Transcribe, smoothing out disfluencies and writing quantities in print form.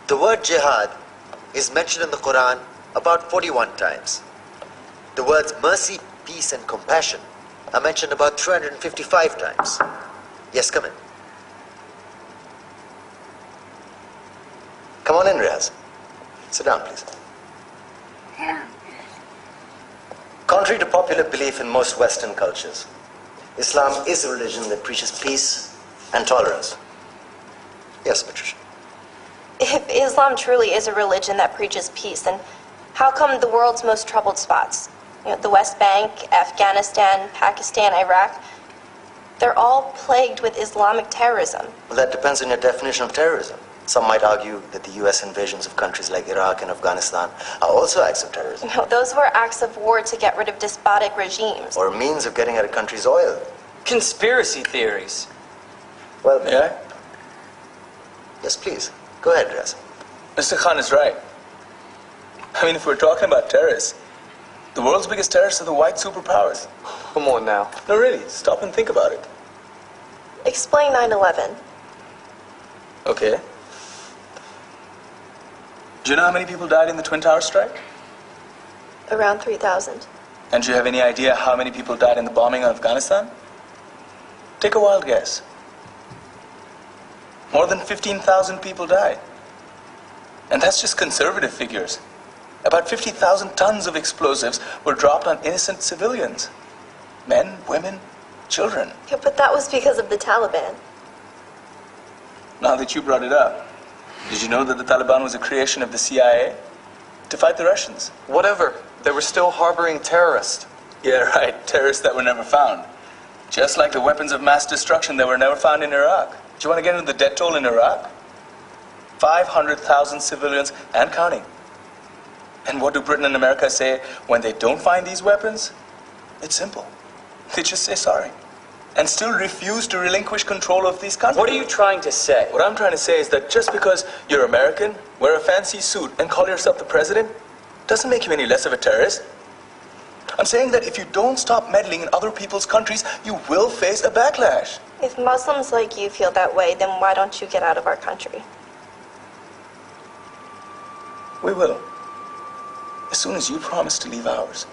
The word jihad is mentioned in the Quran about 41 times. The words mercy, peace, and compassion are mentioned about 355 times. Yes, come in. Come on in, Riaz. Sit down, please. Contrary to popular belief in most Western cultures, Islam is a religion that preaches peace and tolerance. Yes, Patricia. If Islam truly is a religion that preaches peace, then how come the world's most troubled spots, the West Bank, Afghanistan, Pakistan, Iraq, they're all plagued with Islamic terrorism? Well, that depends on your definition of terrorism. Some might argue that the U.S. invasions of countries like Iraq and Afghanistan are also acts of terrorism. No, those were acts of war to get rid of despotic regimes. Or a means of getting at a country's oil. Conspiracy theories. Well, May I? Yes, please. Go ahead, Riaz. Mr. Khan is right. I mean, if we're talking about terrorists, the world's biggest terrorists are the white superpowers. Come on now. No, really, stop and think about it. Explain 9/11. Okay. Do you know how many people died in the Twin Towers strike? Around 3,000. And do you have any idea how many people died in the bombing of Afghanistan? Take a wild guess. More than 15,000 people died. And that's just conservative figures. About 50,000 tons of explosives were dropped on innocent civilians. Men, women, children. Yeah, but that was because of the Taliban. Now that you brought it up, did you know that the Taliban was a creation of the CIA to fight the Russians? Whatever. They were still harboring terrorists. Yeah, right. Terrorists that were never found. Just like the weapons of mass destruction that were never found in Iraq. Do you want to get into the death toll in Iraq? 500,000 civilians and counting. And what do Britain and America say when they don't find these weapons? It's simple. They just say sorry. And still refuse to relinquish control of these countries. What are you trying to say? What I'm trying to say is that just because you're American, wear a fancy suit, and call yourself the president, doesn't make you any less of a terrorist. I'm saying that if you don't stop meddling in other people's countries, you will face a backlash. If Muslims like you feel that way, then why don't you get out of our country? We will. As soon as you promise to leave ours.